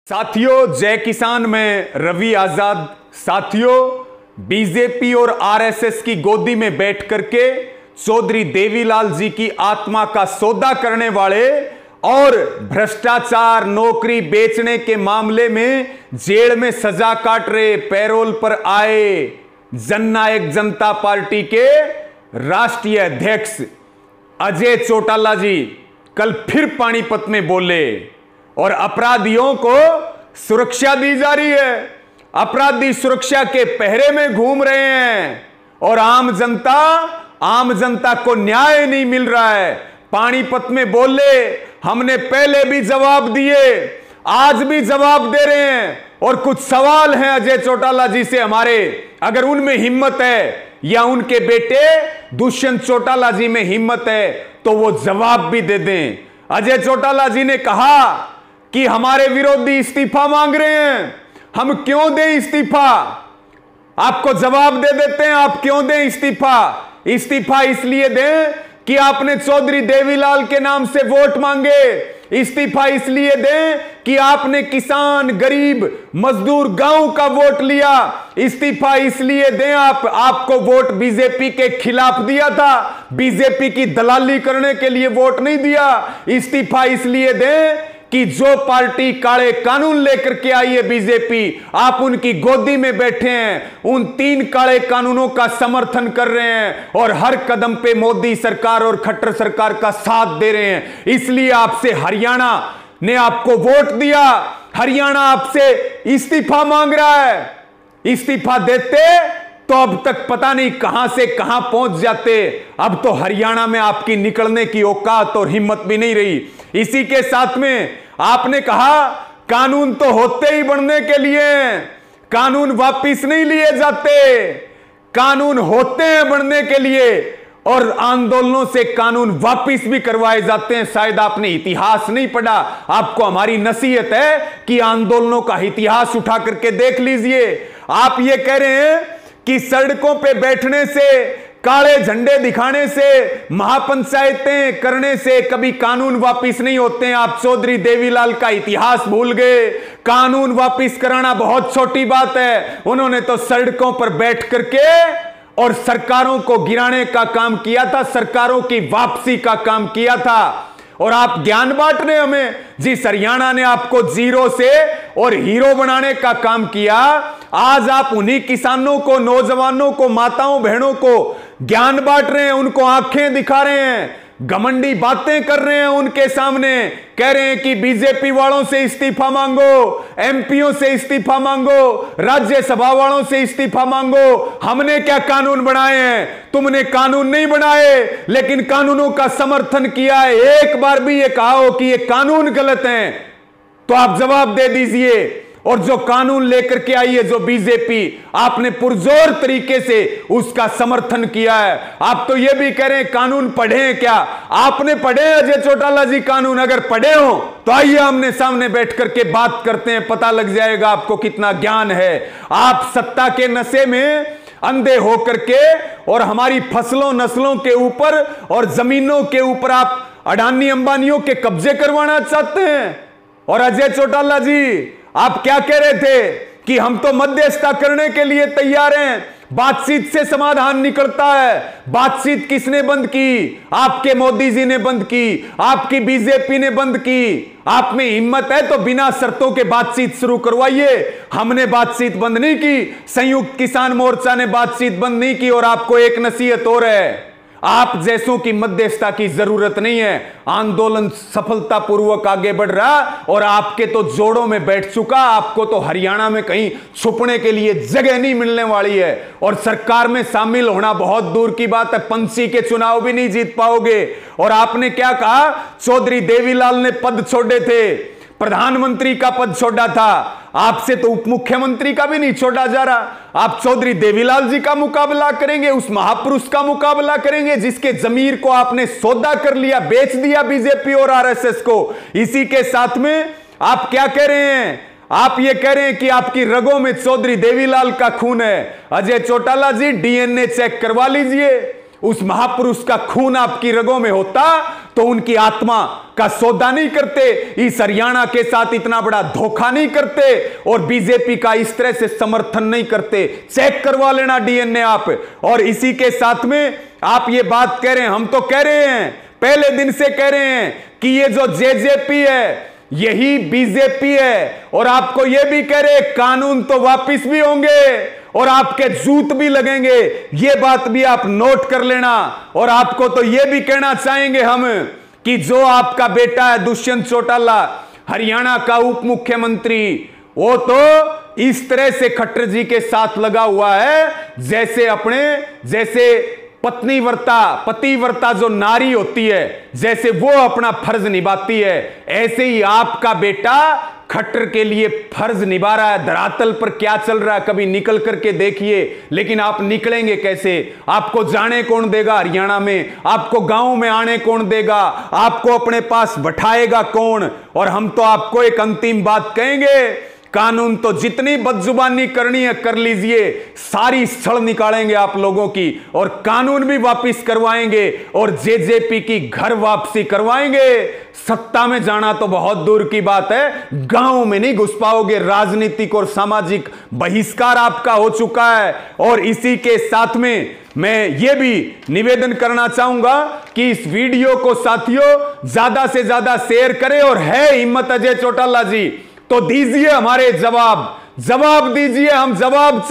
साथियों, जय किसान में रवि आजाद। साथियों, बीजेपी और आरएसएस की गोदी में बैठ करके चौधरी देवीलाल जी की आत्मा का सौदा करने वाले और भ्रष्टाचार, नौकरी बेचने के मामले में जेल में सजा काट रहे पैरोल पर आए जननायक जनता पार्टी के राष्ट्रीय अध्यक्ष अजय चौटाला जी कल फिर पानीपत में बोले और अपराधियों को सुरक्षा दी जा रही है। अपराधी सुरक्षा के पहरे में घूम रहे हैं और आम जनता को न्याय नहीं मिल रहा है। पानीपत में बोले, हमने पहले भी जवाब दिए, आज भी जवाब दे रहे हैं और कुछ सवाल हैं अजय चौटाला जी से हमारे। अगर उनमें हिम्मत है या उनके बेटे दुष्यंत चौटाला जी में हिम्मत है तो वो जवाब भी दे दें। अजय चौटाला जी ने कहा कि हमारे विरोधी इस्तीफा मांग रहे हैं, हम क्यों दें इस्तीफा? आपको जवाब दे देते हैं, आप क्यों दें इस्तीफा? इस्तीफा इसलिए दें कि आपने चौधरी देवीलाल के नाम से वोट मांगे। इस्तीफा इसलिए दें कि आपने किसान, गरीब, मजदूर, गांव का वोट लिया। इस्तीफा इसलिए दें आपको वोट बीजेपी के खिलाफ दिया था, बीजेपी की दलाली करने के लिए वोट नहीं दिया। इस्तीफा इसलिए दें कि जो पार्टी काले कानून लेकर के आई है बीजेपी, आप उनकी गोदी में बैठे हैं, उन 3 काले कानूनों का समर्थन कर रहे हैं और हर कदम पे मोदी सरकार और खट्टर सरकार का साथ दे रहे हैं। इसलिए आपसे हरियाणा ने आपको वोट दिया, हरियाणा आपसे इस्तीफा मांग रहा है। इस्तीफा देते तो अब तक पता नहीं कहां से कहां पहुंच जाते। अब तो हरियाणा में आपकी निकलने की औकात और हिम्मत भी नहीं रही। इसी के साथ में आपने कहा कानून तो होते ही बनने के लिए, कानून वापिस नहीं लिए जाते, कानून होते हैं बनने के लिए और आंदोलनों से कानून वापिस भी करवाए जाते हैं। शायद आपने इतिहास नहीं पढ़ा, आपको हमारी नसीहत है कि आंदोलनों का इतिहास उठा करके देख लीजिए। आप ये कह रहे हैं कि सड़कों पे बैठने से, काले झंडे दिखाने से, महापंचायतें करने से कभी कानून वापिस नहीं होते हैं। आप चौधरी देवीलाल का इतिहास भूल गए। कानून वापिस कराना बहुत छोटी बात है, उन्होंने तो सड़कों पर बैठ करके और सरकारों को गिराने का काम किया था, सरकारों की वापसी का काम किया था। और आप ज्ञान बांट रहे हमें, जिस हरियाणा ने आपको जीरो से और हीरो बनाने का काम किया, आज आप उन्हीं किसानों को, नौजवानों को, माताओं बहनों को ज्ञान बांट रहे हैं, उनको आंखें दिखा रहे हैं, घमंडी बातें कर रहे हैं उनके सामने, कह रहे हैं कि बीजेपी वालों से इस्तीफा मांगो, एमपीओ से इस्तीफा मांगो, राज्यसभा वालों से इस्तीफा मांगो। हमने क्या कानून बनाए हैं? तुमने कानून नहीं बनाए, लेकिन कानूनों का समर्थन किया है। एक बार भी ये कहा हो कि ये कानून गलत हैं तो आप जवाब दे दीजिए। और जो कानून लेकर के आई है जो बीजेपी, आपने पुरजोर तरीके से उसका समर्थन किया है। आप तो ये भी कह रहे हैं कानून पढ़े हैं क्या? आपने पढ़े अजय चौटाला जी कानून? अगर पढ़े हो तो आइए आमने सामने बैठ करके बात करते हैं, पता लग जाएगा आपको कितना ज्ञान है। आप सत्ता के नशे में अंधे होकर के और हमारी फसलों नस्लों के ऊपर और जमीनों के ऊपर आप अडानी अंबानियों के कब्जे करवाना चाहते हैं। और अजय चौटाला जी, आप क्या कह रहे थे कि हम तो मध्यस्थता करने के लिए तैयार हैं, बातचीत से समाधान निकलता है। बातचीत किसने बंद की? आपके मोदी जी ने बंद की, आपकी बीजेपी ने बंद की। आप में हिम्मत है तो बिना शर्तों के बातचीत शुरू करवाइए। हमने बातचीत बंद नहीं की, संयुक्त किसान मोर्चा ने बातचीत बंद नहीं की। और आपको एक नसीहत और है, आप जैसों की मध्यस्थता की जरूरत नहीं है। आंदोलन सफलतापूर्वक आगे बढ़ रहा और आपके तो जोड़ों में बैठ चुका। आपको तो हरियाणा में कहीं छुपने के लिए जगह नहीं मिलने वाली है और सरकार में शामिल होना बहुत दूर की बात है। पंची के चुनाव भी नहीं जीत पाओगे। और आपने क्या कहा? चौधरी देवीलाल ने पद छोड़े थे, प्रधानमंत्री का पद छोड़ा था, आपसे तो उप मुख्यमंत्री का भी नहीं छोड़ा जा रहा। आप चौधरी देवीलाल जी का मुकाबला करेंगे, उस महापुरुष का मुकाबला करेंगे जिसके जमीर को आपने सौदा कर लिया, बेच दिया बीजेपी और आरएसएस को। इसी के साथ में आप क्या कह रहे हैं? आप ये कह रहे हैं कि आपकी रगों में चौधरी देवीलाल का खून है। अजय चौटाला जी, डीएनए चेक करवा लीजिए। उस महापुरुष का खून आपकी रगों में होता तो उनकी आत्मा का सौदा नहीं करते, इस हरियाणा के साथ इतना बड़ा धोखा नहीं करते और बीजेपी का इस तरह से समर्थन नहीं करते। चेक करवा लेना डीएनए आप। और इसी के साथ में आप ये बात कह रहे हैं, हम तो कह रहे हैं, पहले दिन से कह रहे हैं कि ये जो जेजेपी है यही बीजेपी है, और आपको ये भी कह रहे कानून तो वापिस भी होंगे और आपके जूत भी लगेंगे, ये बात भी आप नोट कर लेना। और आपको तो ये भी कहना चाहेंगे हम कि जो आपका बेटा है दुष्यंत चौटाला, हरियाणा का उप मुख्यमंत्री, वो तो इस तरह से खट्टर जी के साथ लगा हुआ है जैसे पतिव्रता जो नारी होती है, जैसे वो अपना फर्ज निभाती है, ऐसे ही आपका बेटा खट्टर के लिए फर्ज निभा रहा है। धरातल पर क्या चल रहा है कभी निकल करके देखिए। लेकिन आप निकलेंगे कैसे? आपको जाने कौन देगा हरियाणा में? आपको गांव में आने कौन देगा? आपको अपने पास बैठाएगा कौन? और हम तो आपको एक अंतिम बात कहेंगे, कानून तो जितनी बदजुबानी करनी है कर लीजिए, सारी सड़ निकालेंगे आप लोगों की, और कानून भी वापस करवाएंगे और जेजेपी की घर वापसी करवाएंगे। सत्ता में जाना तो बहुत दूर की बात है, गांव में नहीं घुस पाओगे। राजनीतिक और सामाजिक बहिष्कार आपका हो चुका है। और इसी के साथ में मैं ये भी निवेदन करना चाहूंगा कि इस वीडियो को साथियों ज्यादा से ज्यादा शेयर करें, और है हिम्मत अजय चौटाला जी तो दीजिए हमारे जवाब दीजिए, हम जवाब